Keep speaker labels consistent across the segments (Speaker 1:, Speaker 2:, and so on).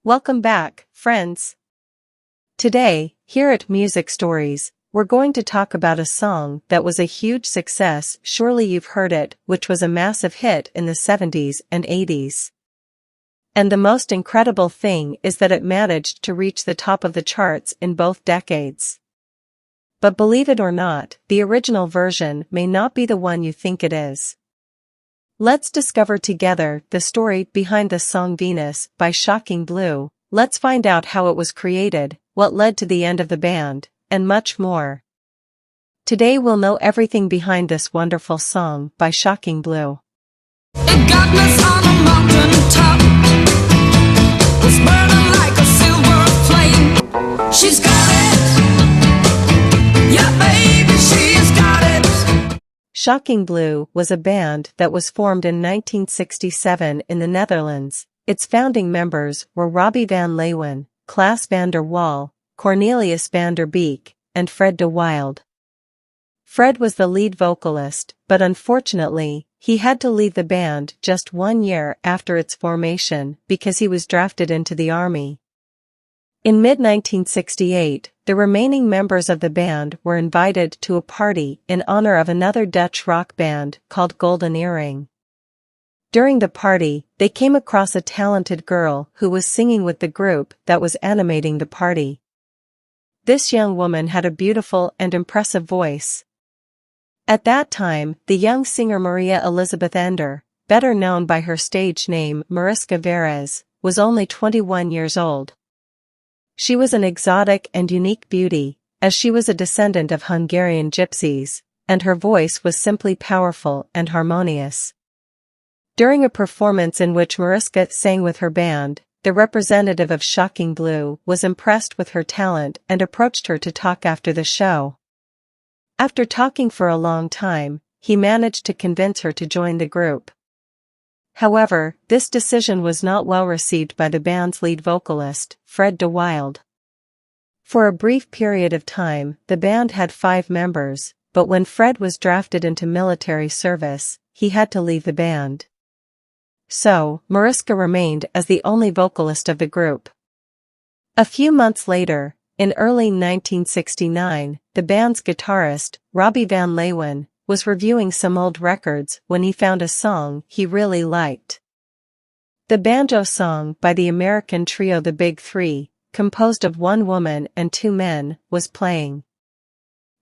Speaker 1: Welcome back, friends. Today, here at Music Stories, we're going to talk about a song that was a huge success. Surely you've heard it, which was a massive hit in the 70s and 80s. And the most incredible thing is that it managed to reach the top of the charts in both decades. But believe it or not, the original version may not be the one you think it is. Let's discover together the story behind the song Venus by Shocking Blue. Let's find out how it was created, what led to the end of the band, and much more. Today we'll know everything behind this wonderful song by Shocking Blue.
Speaker 2: It got us on a mountain top, was burning like a silver flame. She's got it, yeah baby, she's got it.
Speaker 1: Shocking Blue was a band that was formed in 1967 in the Netherlands. Its founding members were Robbie van Leeuwen, Klaasje van der Wal, Cornelius van der Beek, and Fred de Wilde. Fred was the lead vocalist, but unfortunately, he had to leave the band just 1 year after its formation because he was drafted into the army. In mid-1968, the remaining members of the band were invited to a party in honor of another Dutch rock band called Golden Earring. During the party, they came across a talented girl who was singing with the group that was animating the party. This young woman had a beautiful and impressive voice. At that time, the young singer Maria Elizabeth Ender, better known by her stage name Mariska Veres, was only 21 years old. She was an exotic and unique beauty, as she was a descendant of Hungarian gypsies, and her voice was simply powerful and harmonious. During a performance in which Mariska sang with her band, the representative of Shocking Blue was impressed with her talent and approached her to talk after the show. After talking for a long time, he managed to convince her to join the group. However, this decision was not well received by the band's lead vocalist, Fred de Wilde. For a brief period of time, the band had 5 members, but when Fred was drafted into military service, he had to leave the band. So, Mariska remained as the only vocalist of the group. A few months later, in early 1969, the band's guitarist, Robbie van Leeuwen, was reviewing some old records when he found a song he really liked. The banjo song by the American trio The Big Three, composed of 1 woman and 2 men, was playing.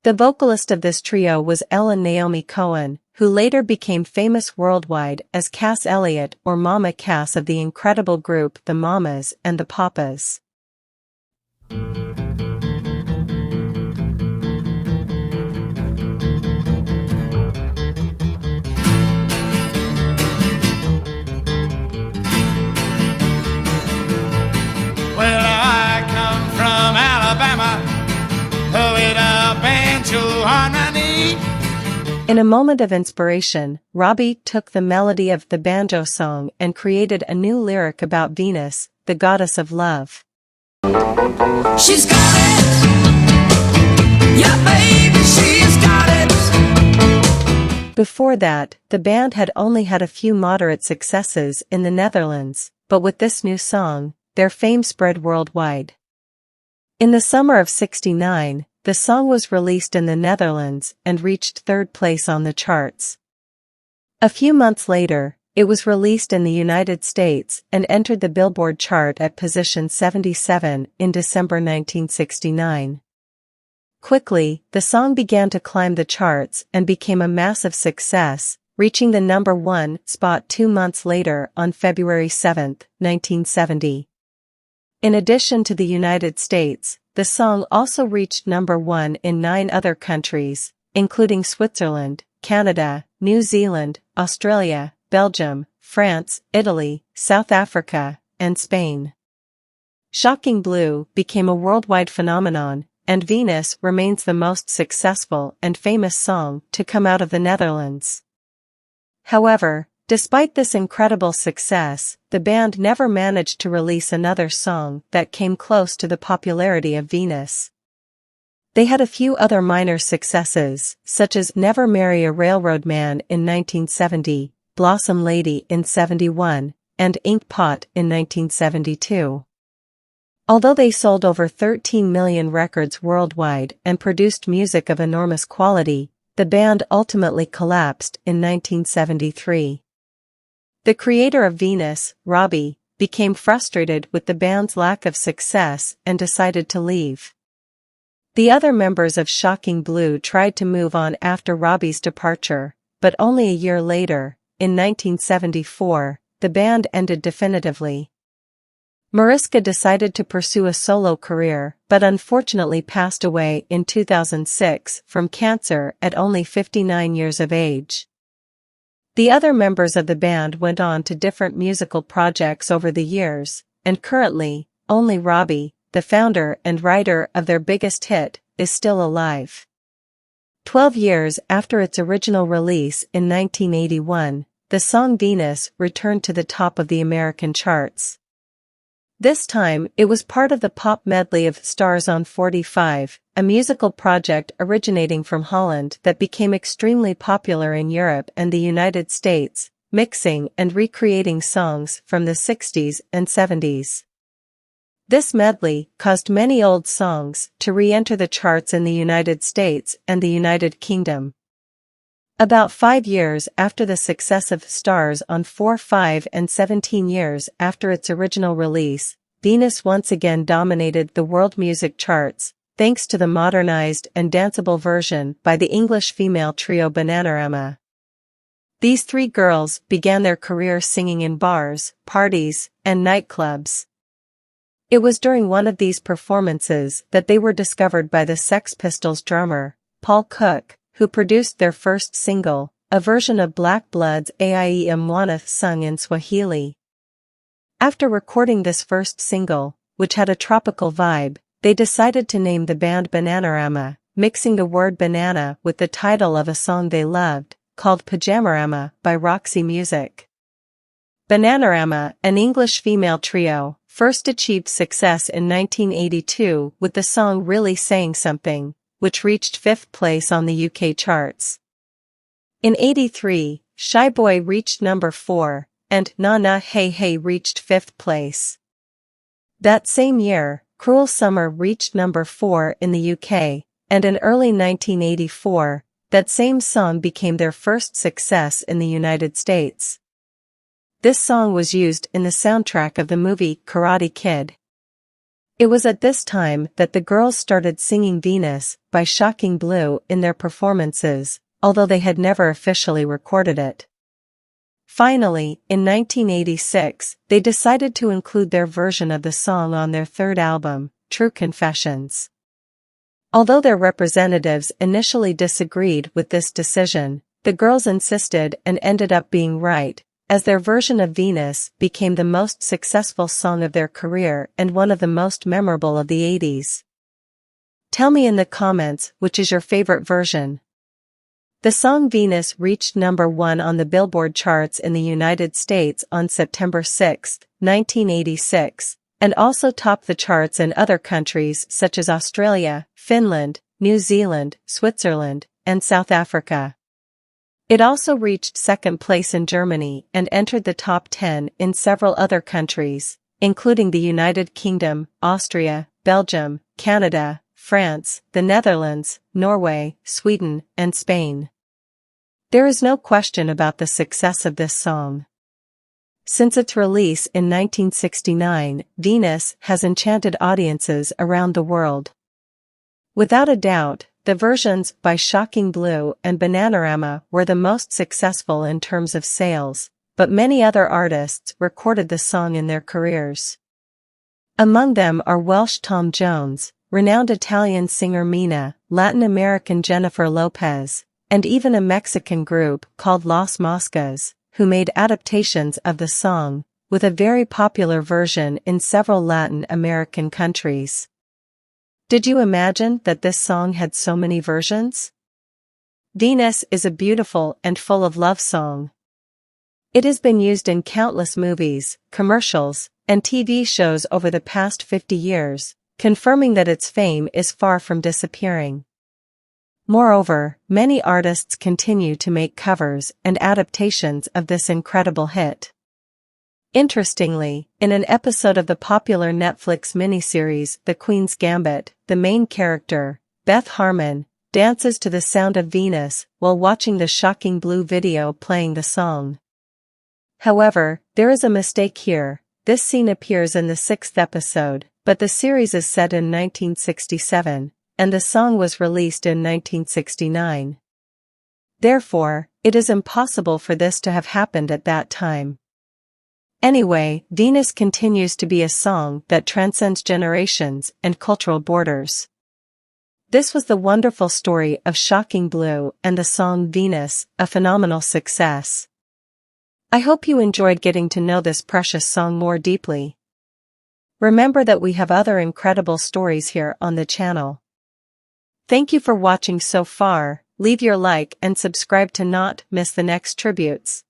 Speaker 1: The vocalist of this trio was Ellen Naomi Cohen, who later became famous worldwide as Cass Elliot or Mama Cass of the incredible group The Mamas and the Papas.
Speaker 3: Well, I come from Alabama with a banjo harmony.
Speaker 1: In a moment of inspiration, Robbie took the melody of the banjo song and created a new lyric about Venus, the goddess of love.
Speaker 2: She's got it, yeah baby, she's got it.
Speaker 1: Before that, the band had only had a few moderate successes in the Netherlands, but with this new song, their fame spread worldwide. In the summer of '69, the song was released in the Netherlands and reached 3rd place on the charts. A few months later, it was released in the United States and entered the Billboard chart at position 77 in December 1969. Quickly, the song began to climb the charts and became a massive success, reaching the number 1 spot 2 months later on February 7, 1970. In addition to the United States, the song also reached number 1 in 9 other countries, including Switzerland, Canada, New Zealand, Australia, Belgium, France, Italy, South Africa, and Spain. Shocking Blue became a worldwide phenomenon, and Venus remains the most successful and famous song to come out of the Netherlands. However, despite this incredible success, the band never managed to release another song that came close to the popularity of Venus. They had a few other minor successes, such as Never Marry a Railroad Man in 1970, Blossom Lady in '71, and Inkpot in 1972. Although they sold over 13 million records worldwide and produced music of enormous quality, the band ultimately collapsed in 1973. The creator of Venus, Robbie, became frustrated with the band's lack of success and decided to leave. The other members of Shocking Blue tried to move on after Robbie's departure, but only a year later, in 1974, the band ended definitively. Mariska decided to pursue a solo career but unfortunately passed away in 2006 from cancer at only 59 years of age. The other members of the band went on to different musical projects over the years, and currently, only Robbie, the founder and writer of their biggest hit, is still alive. 12 years after its original release in 1981, the song Venus returned to the top of the American charts. This time, it was part of the pop medley of Stars on 45, a musical project originating from Holland that became extremely popular in Europe and the United States, mixing and recreating songs from the 60s and 70s. This medley caused many old songs to re-enter the charts in the United States and the United Kingdom. About 5 years after the success of Stars on 45 and 17 years after its original release, Venus once again dominated the world music charts, thanks to the modernized and danceable version by the English female trio Bananarama. These three girls began their career singing in bars, parties, and nightclubs. It was during one of these performances that they were discovered by the Sex Pistols drummer, Paul Cook, who produced their first single, a version of Black Blood's Aie Mwana sung in Swahili. After recording this first single, which had a tropical vibe, they decided to name the band Bananarama, mixing the word banana with the title of a song they loved, called Pajamarama by Roxy Music. Bananarama, an English female trio, first achieved success in 1982 with the song Really Saying Something, which reached 5th place on the UK charts. In '83, Shy Boy reached number 4, and Na Na Hey Hey reached 5th place. That same year, Cruel Summer reached number 4 in the UK, and in early 1984, that same song became their first success in the United States. This song was used in the soundtrack of the movie Karate Kid. It was at this time that the girls started singing Venus by Shocking Blue in their performances, although they had never officially recorded it. Finally, in 1986, they decided to include their version of the song on their third album, True Confessions. Although their representatives initially disagreed with this decision, the girls insisted and ended up being right, as their version of Venus became the most successful song of their career and one of the most memorable of the 80s. Tell me in the comments which is your favorite version. The song Venus reached number 1 on the Billboard charts in the United States on September 6, 1986, and also topped the charts in other countries such as Australia, Finland, New Zealand, Switzerland, and South Africa. It also reached 2nd place in Germany and entered the top 10 in several other countries, including the United Kingdom, Austria, Belgium, Canada, France, the Netherlands, Norway, Sweden, and Spain. There is no question about the success of this song. Since its release in 1969, Venus has enchanted audiences around the world. Without a doubt, the versions by Shocking Blue and Bananarama were the most successful in terms of sales, but many other artists recorded the song in their careers. Among them are Welsh Tom Jones, renowned Italian singer Mina, Latin American Jennifer Lopez, and even a Mexican group called Las Moscas, who made adaptations of the song, with a very popular version in several Latin American countries. Did you imagine that this song had so many versions? Venus is a beautiful and full of love song. It has been used in countless movies, commercials, and TV shows over the past 50 years, confirming that its fame is far from disappearing. Moreover, many artists continue to make covers and adaptations of this incredible hit. Interestingly, in an episode of the popular Netflix miniseries The Queen's Gambit, the main character, Beth Harmon, dances to the sound of Venus while watching the Shocking Blue video playing the song. However, there is a mistake here. This scene appears in the 6th episode, but the series is set in 1967, and the song was released in 1969. Therefore, it is impossible for this to have happened at that time. Anyway, Venus continues to be a song that transcends generations and cultural borders. This was the wonderful story of Shocking Blue and the song Venus, a phenomenal success. I hope you enjoyed getting to know this precious song more deeply. Remember that we have other incredible stories here on the channel. Thank you for watching so far. Leave your like and subscribe to not miss the next tributes.